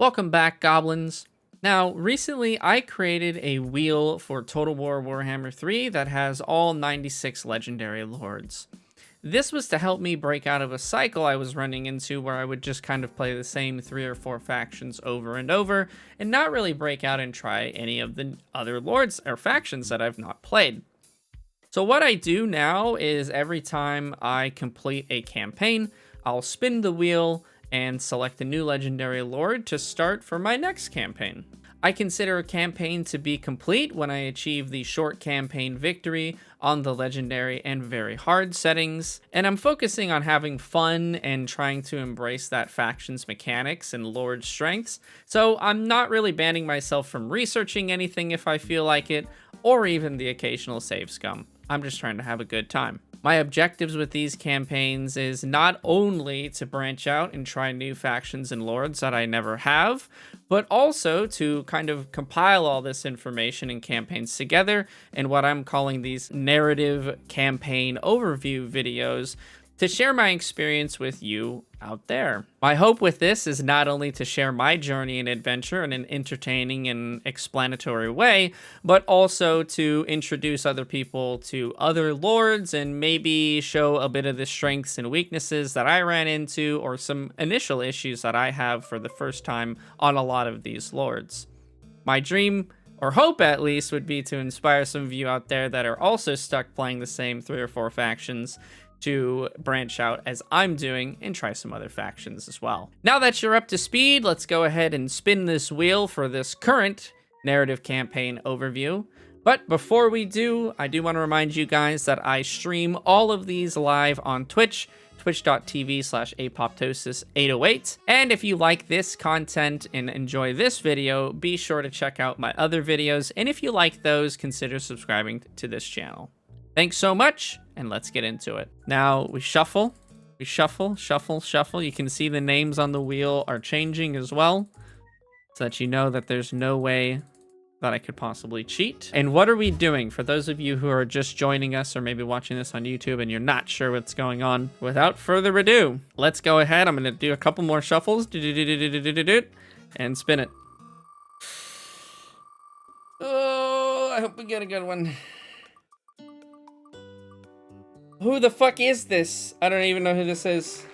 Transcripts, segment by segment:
Welcome back, goblins. Now, recently I created a wheel for Total War Warhammer 3 that has all 96 legendary lords. This was to help me break out of a cycle I was running into where I would just kind of play the same 3 or 4 factions over and over and not really break out and try any of the other lords or factions that I've not played. So what I do now is every time I complete a campaign, I'll spin the wheel and select a new legendary lord to start for my next campaign. I consider a campaign to be complete when I achieve the short campaign victory on the legendary and very hard settings, and I'm focusing on having fun and trying to embrace that faction's mechanics and lord strengths, so I'm not really banning myself from researching anything if I feel like it, or even the occasional save scum. I'm just trying to have a good time. My objectives with these campaigns is not only to branch out and try new factions and lords that I never have, but also to kind of compile all this information and campaigns together in what I'm calling these narrative campaign overview videos to share my experience with you out there. My hope with this is not only to share my journey and adventure in an entertaining and explanatory way, but also to introduce other people to other lords and maybe show a bit of the strengths and weaknesses that I ran into or some initial issues that I have for the first time on a lot of these lords. My dream, or hope at least, would be to inspire some of you out there that are also stuck playing the same 3 or 4 factions to branch out as I'm doing and try some other factions as well. Now that you're up to speed, let's go ahead and spin this wheel for this current narrative campaign overview. But before we do, I do want to remind you guys that I stream all of these live on Twitch, twitch.tv/apoptosis808. And if you like this content and enjoy this video, be sure to check out my other videos. And if you like those, consider subscribing to this channel. Thanks so much, and let's get into it. Now, we shuffle. Shuffle. You can see the names on the wheel are changing as well, so that you know that there's no way that I could possibly cheat. And what are we doing? For those of you who are just joining us or maybe watching this on YouTube and you're not sure what's going on, without further ado, let's go ahead. I'm going to do a couple more shuffles. And spin it. Oh, I hope we get a good one. Who the fuck is this? I don't even know who this is.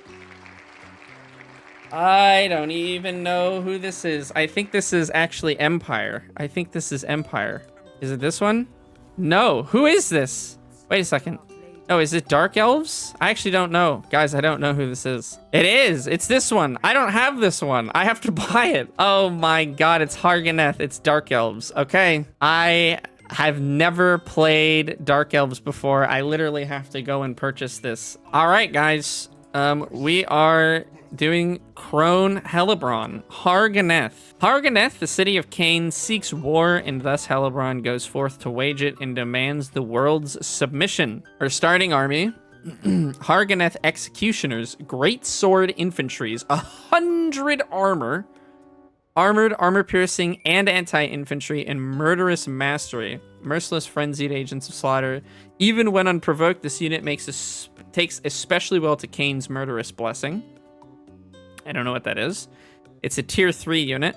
I don't even know who this is. I think this is actually Empire. Is it this one? No. Who is this? Wait a second. Oh, is it Dark Elves? I actually don't know. Guys, I don't know who this is. It is. It's this one. I don't have this one. I have to buy it. Oh my god, it's Harganeth. It's Dark Elves. Okay. I've never played Dark Elves before. I literally have to go and purchase this. All right, guys. We are doing Crone Hellebron. Harganeth. Harganeth, the city of Cain, seeks war, and thus Hellebron goes forth to wage it and demands the world's submission. Our starting army, Harganeth Executioners, Great Sword Infantries, 100 armor, armored, armor-piercing, and anti-infantry, and murderous mastery. Merciless, frenzied agents of slaughter. Even when unprovoked, this unit takes especially well to Cain's murderous blessing. I don't know what that is. It's a tier 3 unit.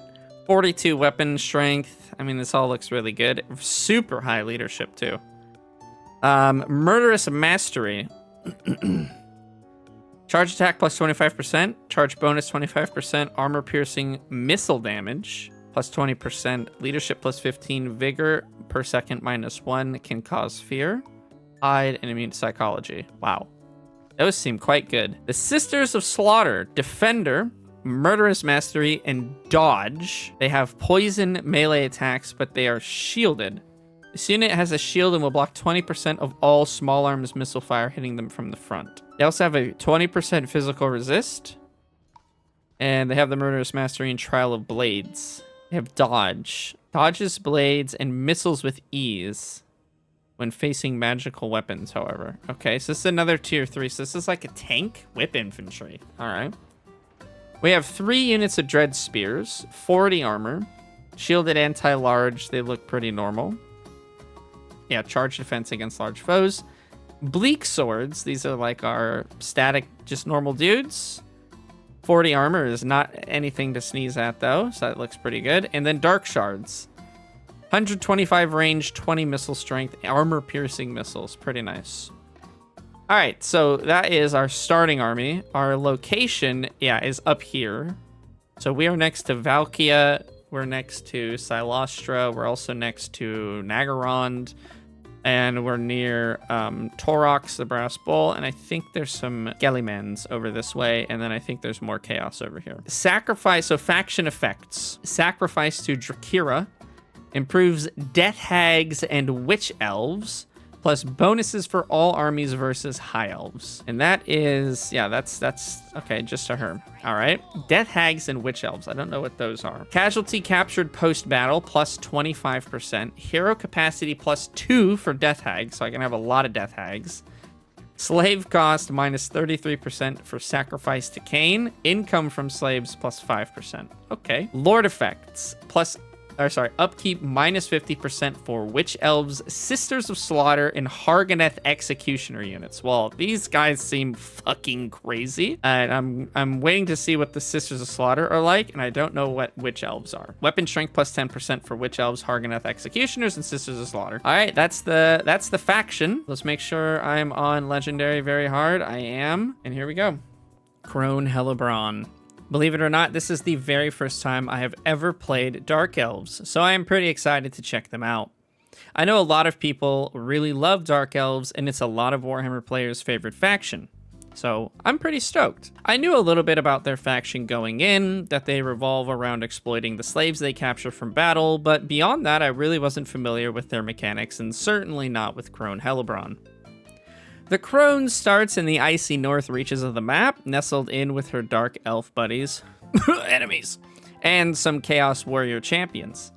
42 weapon strength. I mean, this all looks really good. Super high leadership, too. Murderous mastery. Charge attack plus 25%, charge bonus 25%, armor piercing missile damage plus 20%, leadership plus 15, vigor per second minus 1, can cause fear, hide, and immune to psychology. Wow. Those seem quite good. The Sisters of Slaughter, defender, murderous mastery, and dodge. They have poison melee attacks, but they are shielded. This unit has a shield and will block 20% of all small arms missile fire hitting them from the front. They also have a 20% physical resist. And they have the Murderous Mastery and Trial of Blades. They have dodge. Dodges blades and missiles with ease when facing magical weapons, however. Okay, so this is another tier 3. So this is like a tank whip infantry. All right. We have 3 units of Dread Spears, 40 armor, shielded anti-large. They look pretty normal. Yeah, charge defense against large foes. Bleak Swords. These are like our static, just normal dudes. 40 armor is not anything to sneeze at, though, so that looks pretty good. And then Dark Shards. 125 range, 20 missile strength, armor-piercing missiles. Pretty nice. All right, so that is our starting army. Our location, yeah, is up here. So we are next to Valkia. We're next to Silostra. We're also next to Naggarond. And we're near Torox, the Brass Bull. And I think there's some Gellimans over this way. And then I think there's more Chaos over here. Sacrifice, so faction effects. Sacrifice to Drakira. Improves Death Hags and Witch Elves. Plus bonuses for all armies versus High Elves. And that is, yeah, that's okay, just to her. All right. Death Hags and Witch Elves. I don't know what those are. Casualty captured post-battle plus 25%. Hero capacity plus 2 for Death Hags, so I can have a lot of Death Hags. Slave cost minus 33% for sacrifice to Cain. Income from slaves plus 5%. Okay. Lord effects plus upkeep minus 50% for Witch Elves, Sisters of Slaughter, and Hargoneth Executioner units. Well, these guys seem fucking crazy, and I'm waiting to see what the Sisters of Slaughter are like, and I don't know what Witch Elves are. Weapon strength plus 10% for Witch Elves, Hargoneth Executioners, and Sisters of Slaughter. All right, that's the faction. Let's make sure I'm on Legendary very hard. I am, and here we go. Crone Hellebron. Believe it or not, this is the very first time I have ever played Dark Elves, so I am pretty excited to check them out. I know a lot of people really love Dark Elves, and it's a lot of Warhammer players' favorite faction, so I'm pretty stoked. I knew a little bit about their faction going in, that they revolve around exploiting the slaves they capture from battle, but beyond that, I really wasn't familiar with their mechanics, and certainly not with Crone Hellebron. The Crone starts in the icy north reaches of the map, nestled in with her Dark Elf buddies, enemies, and some Chaos Warrior champions.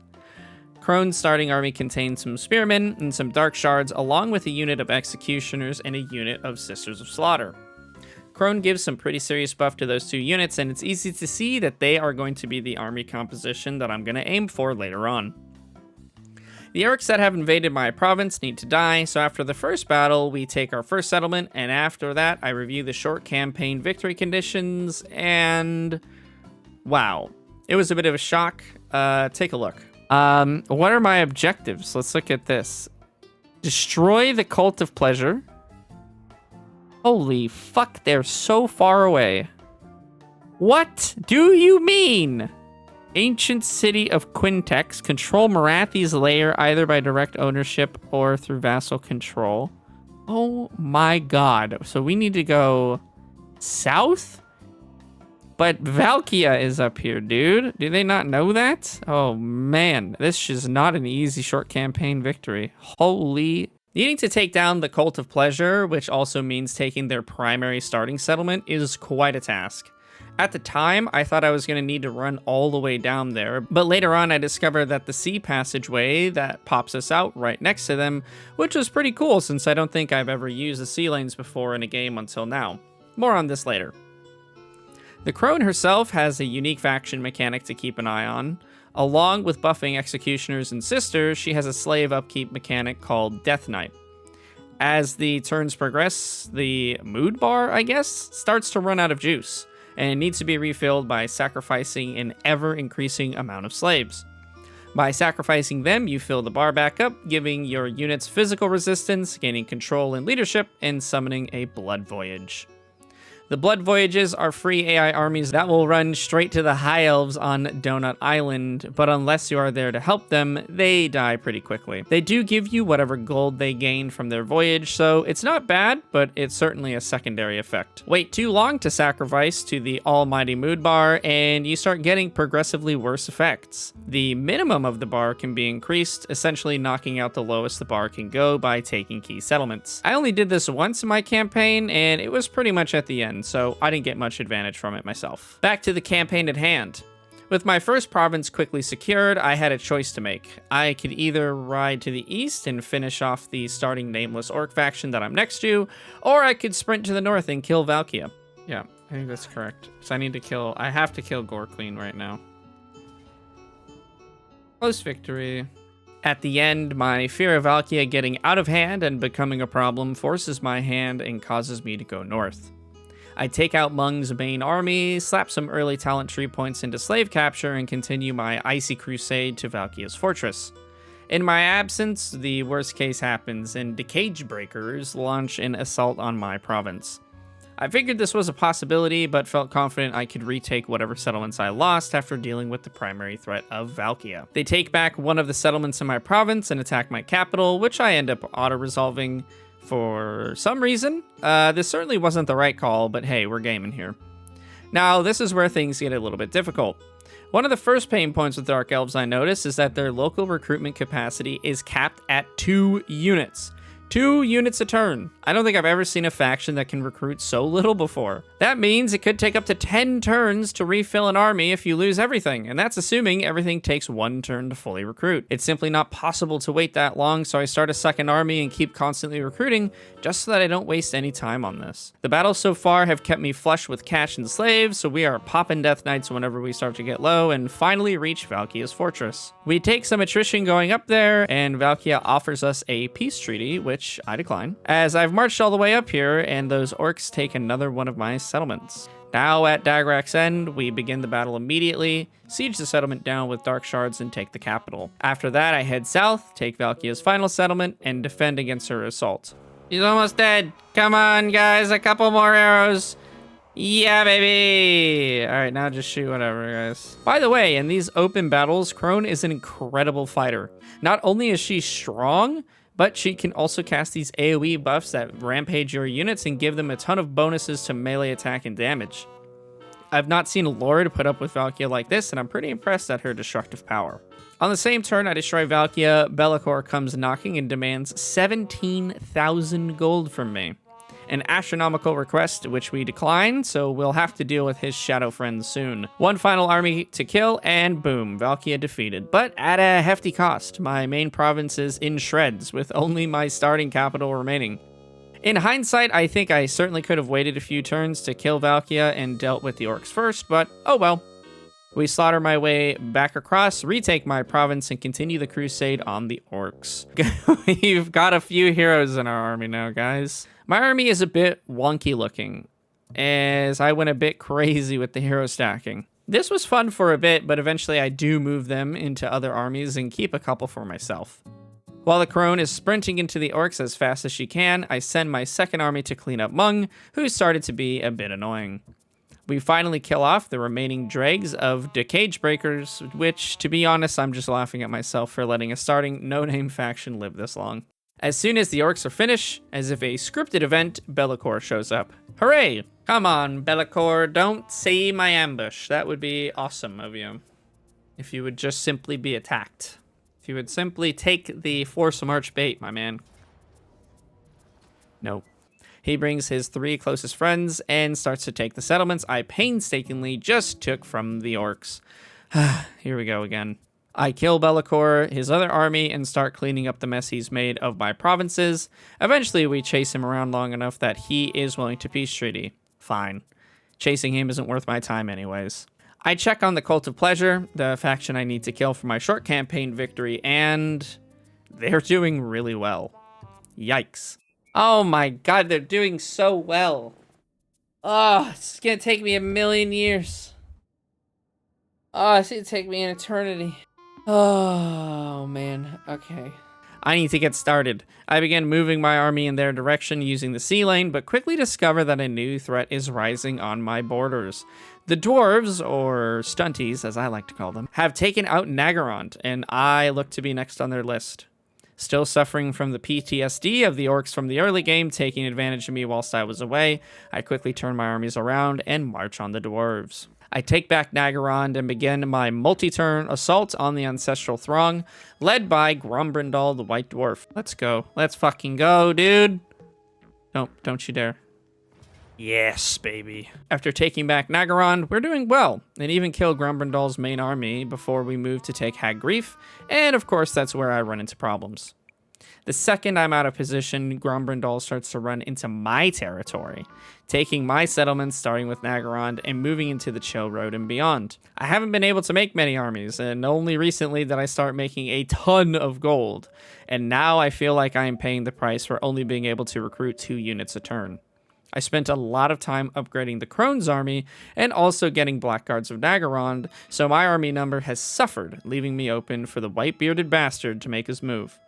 Crone's starting army contains some Spearmen and some Dark Shards, along with a unit of Executioners and a unit of Sisters of Slaughter. Crone gives some pretty serious buff to those two units, and it's easy to see that they are going to be the army composition that I'm going to aim for later on. The orcs that have invaded my province need to die, so after the first battle, we take our first settlement, and after that, I review the short campaign victory conditions, and wow. It was a bit of a shock. Take a look. What are my objectives? Let's look at this. Destroy the Cult of Pleasure. Holy fuck, they're so far away. What do you mean? Ancient City of Quintex. Control Marathi's lair either by direct ownership or through vassal control. Oh my god. So we need to go south? But Valkia is up here, dude. Do they not know that? Oh man. This is not an easy short campaign victory. Holy... Needing to take down the Cult of Pleasure, which also means taking their primary starting settlement, is quite a task. At the time, I thought I was going to need to run all the way down there, but later on I discovered that the sea passageway that pops us out right next to them, which was pretty cool since I don't think I've ever used the sea lanes before in a game until now. More on this later. The Crone herself has a unique faction mechanic to keep an eye on. Along with buffing Executioners and Sisters, she has a slave upkeep mechanic called Death Knight. As the turns progress, the mood bar, I guess, starts to run out of juice, and it needs to be refilled by sacrificing an ever-increasing amount of slaves. By sacrificing them, you fill the bar back up, giving your units physical resistance, gaining control and leadership, and summoning a Blood Voyage. The Blood Voyages are free AI armies that will run straight to the High Elves on Donut Island, but unless you are there to help them, they die pretty quickly. They do give you whatever gold they gain from their voyage, so it's not bad, but it's certainly a secondary effect. Wait too long to sacrifice to the almighty mood bar, and you start getting progressively worse effects. The minimum of the bar can be increased, essentially knocking out the lowest the bar can go by taking key settlements. I only did this once in my campaign, and it was pretty much at the end, so I didn't get much advantage from it myself. Back to the campaign at hand. With my first province quickly secured, I had a choice to make. I could either ride to the east and finish off the starting nameless orc faction that I'm next to, or I could sprint to the north and kill Valkia. Yeah, I think that's correct. So I have to kill Gore Queen right now. Close victory. At the end, my fear of Valkia getting out of hand and becoming a problem forces my hand and causes me to go north. I take out Mung's main army, slap some early talent tree points into slave capture, and continue my icy crusade to Valkia's fortress. In my absence, the worst case happens, and the Cage Breakers launch an assault on my province. I figured this was a possibility, but felt confident I could retake whatever settlements I lost after dealing with the primary threat of Valkia. They take back one of the settlements in my province and attack my capital, which I end up auto-resolving for some reason. This certainly wasn't the right call, but hey, we're gaming here. Now, this is where things get a little bit difficult. One of the first pain points with Dark Elves I noticed is that their local recruitment capacity is capped at 2 units. 2 units a turn. I don't think I've ever seen a faction that can recruit so little before. That means it could take up to 10 turns to refill an army if you lose everything, and that's assuming everything takes 1 turn to fully recruit. It's simply not possible to wait that long, so I start a second army and keep constantly recruiting, just so that I don't waste any time on this. The battles so far have kept me flush with cash and slaves, so we are popping Death Knights whenever we start to get low, and finally reach Valkia's fortress. We take some attrition going up there, and Valkia offers us a peace treaty, which I decline, as I've marched all the way up here, and those orcs take another one of my settlements. Now at Dagrak's End, we begin the battle immediately, siege the settlement down with dark shards, and take the capital. After that, I head south, take Valkia's final settlement, and defend against her assault. He's almost dead. Come on, guys, a couple more arrows. Yeah, baby! Alright, now just shoot whatever, guys. By the way, in these open battles, Crone is an incredible fighter. Not only is she strong, but she can also cast these AoE buffs that rampage your units and give them a ton of bonuses to melee attack and damage. I've not seen a Lord put up with Valkia like this, and I'm pretty impressed at her destructive power. On the same turn I destroy Valkia, Be'lakor comes knocking and demands 17,000 gold from me. An astronomical request, which we decline, so we'll have to deal with his shadow friends soon. One final army to kill, and boom, Valkia defeated. But at a hefty cost. My main province is in shreds, with only my starting capital remaining. In hindsight, I think I certainly could have waited a few turns to kill Valkia and dealt with the orcs first, but oh well. We slaughter my way back across, retake my province, and continue the crusade on the orcs. We've got a few heroes in our army now, guys. My army is a bit wonky looking, as I went a bit crazy with the hero stacking. This was fun for a bit, but eventually I do move them into other armies and keep a couple for myself. While the Crone is sprinting into the orcs as fast as she can, I send my second army to clean up Mung, who started to be a bit annoying. We finally kill off the remaining dregs of the Cage Breakers, which, to be honest, I'm just laughing at myself for letting a starting no-name faction live this long. As soon as the orcs are finished, as if a scripted event, Be'lakor shows up. Hooray! Come on, Be'lakor, don't see my ambush. That would be awesome of you. If you would just simply be attacked. If you would simply take the force march bait, my man. Nope. He brings his 3 closest friends and starts to take the settlements I painstakingly just took from the orcs. Here we go again. I kill Be'lakor, his other army, and start cleaning up the mess he's made of my provinces. Eventually, we chase him around long enough that he is willing to peace treaty. Fine. Chasing him isn't worth my time anyways. I check on the Cult of Pleasure, the faction I need to kill for my short campaign victory, and they're doing really well. Yikes. Oh my god, they're doing so well. Oh, it's gonna take me 1,000,000 years. Oh, it's gonna take me an eternity. Oh, man. Okay. I need to get started. I begin moving my army in their direction using the sea lane, but quickly discover that a new threat is rising on my borders. The dwarves, or stunties as I like to call them, have taken out Naggarond, and I look to be next on their list. Still suffering from the PTSD of the orcs from the early game taking advantage of me whilst I was away, I quickly turn my armies around and march on the dwarves. I take back Naggarond and begin my multi-turn assault on the ancestral throng, led by Grombrindal the White Dwarf. Let's go. Let's fucking go, dude. Don't you dare. Yes, baby. After taking back Naggarond, we're doing well, and even kill Grombrindal's main army before we move to take Hag Grief, and of course that's where I run into problems. The second I'm out of position, Grombrindal starts to run into my territory, taking my settlements starting with Naggarond and moving into the Chill Road and beyond. I haven't been able to make many armies, and only recently did I start making a ton of gold, and now I feel like I am paying the price for only being able to recruit 2 units a turn. I spent a lot of time upgrading the Crone's army and also getting Blackguards of Naggarond, so my army number has suffered, leaving me open for the white-bearded bastard to make his move.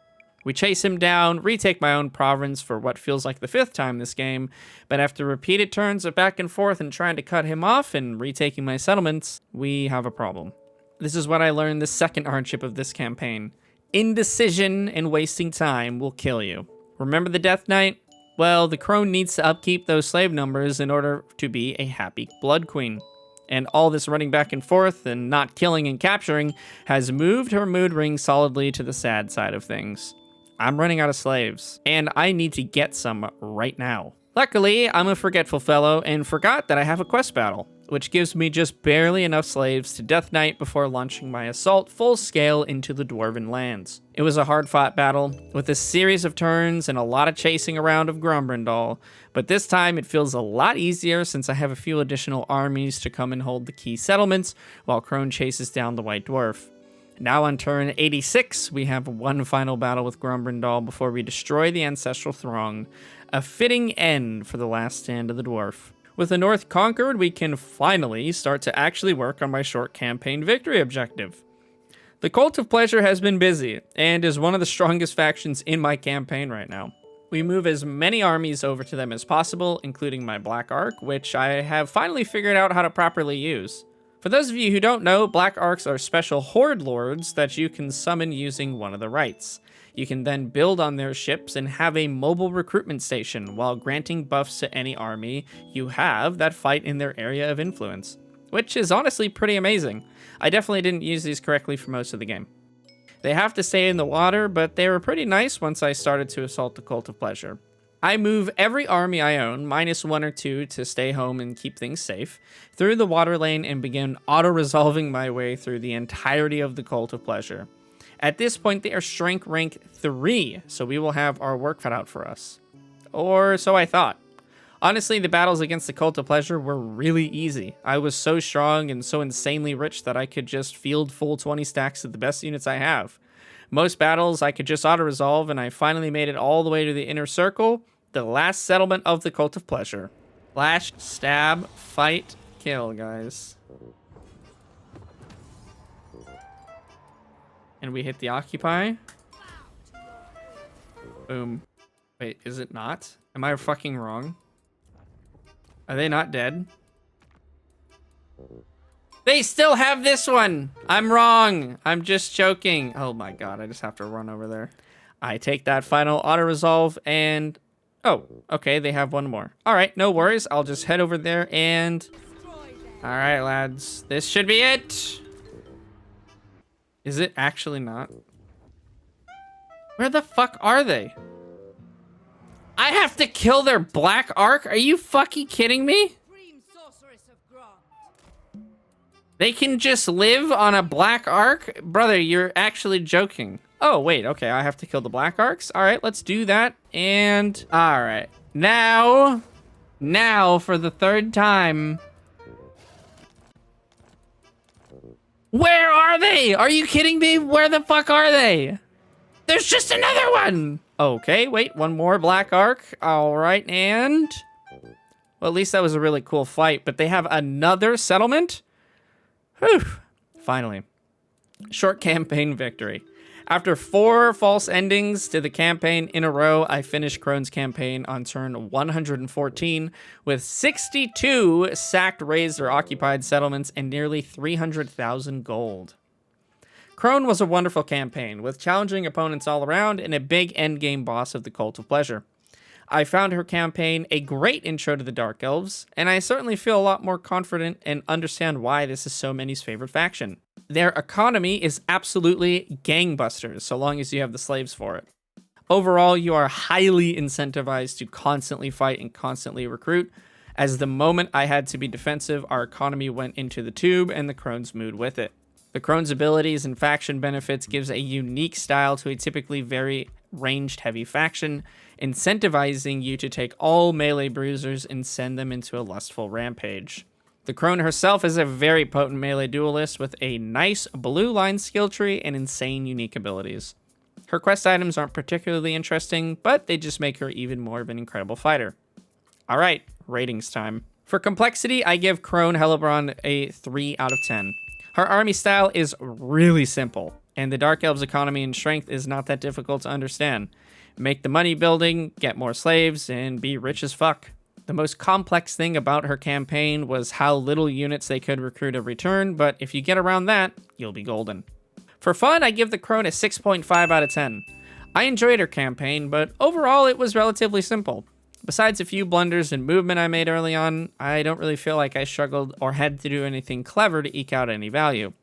We chase him down, retake my own province for what feels like the 5th time this game, but after repeated turns of back and forth and trying to cut him off and retaking my settlements, we have a problem. This is what I learned the second hardship of this campaign. Indecision and wasting time will kill you. Remember the Death Knight? Well, the Crone needs to upkeep those slave numbers in order to be a happy Blood Queen. And all this running back and forth and not killing and capturing has moved her mood ring solidly to the sad side of things. I'm running out of slaves, and I need to get some right now. Luckily, I'm a forgetful fellow and forgot that I have a quest battle, which gives me just barely enough slaves to Death Knight before launching my assault full scale into the Dwarven lands. It was a hard-fought battle, with a series of turns and a lot of chasing around of Grombrindal, but this time it feels a lot easier since I have a few additional armies to come and hold the key settlements while Crone chases down the White Dwarf. Now on turn 86, we have one final battle with Grombrindal before we destroy the Ancestral Throng, a fitting end for the last stand of the Dwarf. With the North conquered, we can finally start to actually work on my short campaign victory objective. The Cult of Pleasure has been busy, and is one of the strongest factions in my campaign right now. We move as many armies over to them as possible, including my Black Ark, which I have finally figured out how to properly use. For those of you who don't know, Black Arks are special Horde Lords that you can summon using one of the rites. You can then build on their ships and have a mobile recruitment station while granting buffs to any army you have that fight in their area of influence, which is honestly pretty amazing. I definitely didn't use these correctly for most of the game. They have to stay in the water, but they were pretty nice once I started to assault the Cult of Pleasure. I move every army I own, minus 1 or 2 to stay home and keep things safe, through the water lane and begin auto-resolving my way through the entirety of the Cult of Pleasure. At this point, they are strength rank 3, so we will have our work cut out for us. Or so I thought. Honestly, the battles against the Cult of Pleasure were really easy. I was so strong and so insanely rich that I could just field full 20 stacks of the best units I have. Most battles I could just auto-resolve, and I finally made it all the way to the inner circle, the last settlement of the Cult of Pleasure. Flash, stab, fight, kill, guys. And we hit the occupy. Boom. Wait, is it not? Am I fucking wrong? Are they not dead? They still have this one! I'm wrong! I'm just joking. Oh my god, I just have to run over there. I take that final auto-resolve and... Oh, okay, they have one more. Alright, no worries. I'll just head over there and... Alright, lads. This should be it! Is it actually not? Where the fuck are they? I have to kill their Black Ark? Are you fucking kidding me? They can just live on a Black Ark? Brother, you're actually joking. Oh, wait, okay, I have to kill the Black Arks? Alright, let's do that. And, alright. Now for the 3rd time. Where are they? Are you kidding me? Where the fuck are they? There's just another one! Okay, wait, one more Black Ark. Alright, and... Well, at least that was a really cool fight, but they have another settlement? Whew. Finally. Short campaign victory. After 4 false endings to the campaign in a row, I finished Crone's campaign on turn 114 with 62 sacked, razed, or occupied settlements and nearly 300,000 gold. Crone was a wonderful campaign, with challenging opponents all around and a big endgame boss of the Cult of Pleasure. I found her campaign a great intro to the Dark Elves, and I certainly feel a lot more confident and understand why this is so many's favorite faction. Their economy is absolutely gangbusters, so long as you have the slaves for it. Overall, you are highly incentivized to constantly fight and constantly recruit, as the moment I had to be defensive, our economy went into the tube and the Crone's mood with it. The Crone's abilities and faction benefits gives a unique style to a typically very ranged-heavy faction, incentivizing you to take all melee bruisers and send them into a lustful rampage. The Crone herself is a very potent melee duelist with a nice blue line skill tree and insane unique abilities. Her quest items aren't particularly interesting, but they just make her even more of an incredible fighter. Alright, ratings time. For complexity, I give Crone Hellebron a 3 out of 10. Her army style is really simple, and the Dark Elves' economy and strength is not that difficult to understand. Make the money building, get more slaves, and be rich as fuck. The most complex thing about her campaign was how little units they could recruit every turn, but if you get around that, you'll be golden. For fun, I give the Crone a 6.5 out of 10. I enjoyed her campaign, but overall it was relatively simple. Besides a few blunders in movement I made early on, I don't really feel like I struggled or had to do anything clever to eke out any value.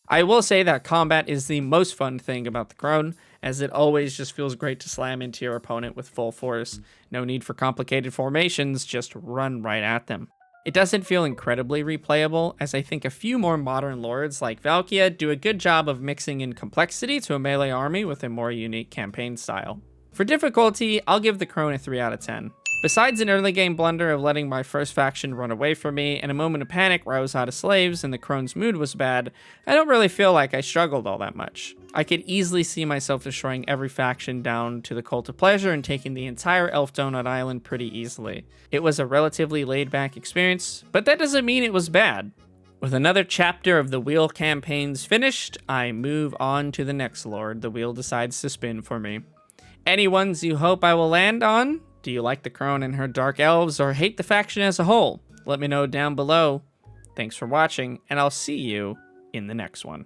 I will say that combat is the most fun thing about the Crone, as it always just feels great to slam into your opponent with full force. No need for complicated formations, just run right at them. It doesn't feel incredibly replayable, as I think a few more modern lords like Valkia do a good job of mixing in complexity to a melee army with a more unique campaign style. For difficulty, I'll give the Crone a 3 out of 10. Besides an early game blunder of letting my first faction run away from me and a moment of panic where I was out of slaves and the Crone's mood was bad, I don't really feel like I struggled all that much. I could easily see myself destroying every faction down to the Cult of Pleasure and taking the entire Elf Donut Island pretty easily. It was a relatively laid-back experience, but that doesn't mean it was bad. With another chapter of the wheel campaigns finished, I move on to the next lord the wheel decides to spin for me. Any ones you hope I will land on? Do you like the Crone and her Dark Elves, or hate the faction as a whole? Let me know down below. Thanks for watching, and I'll see you in the next one.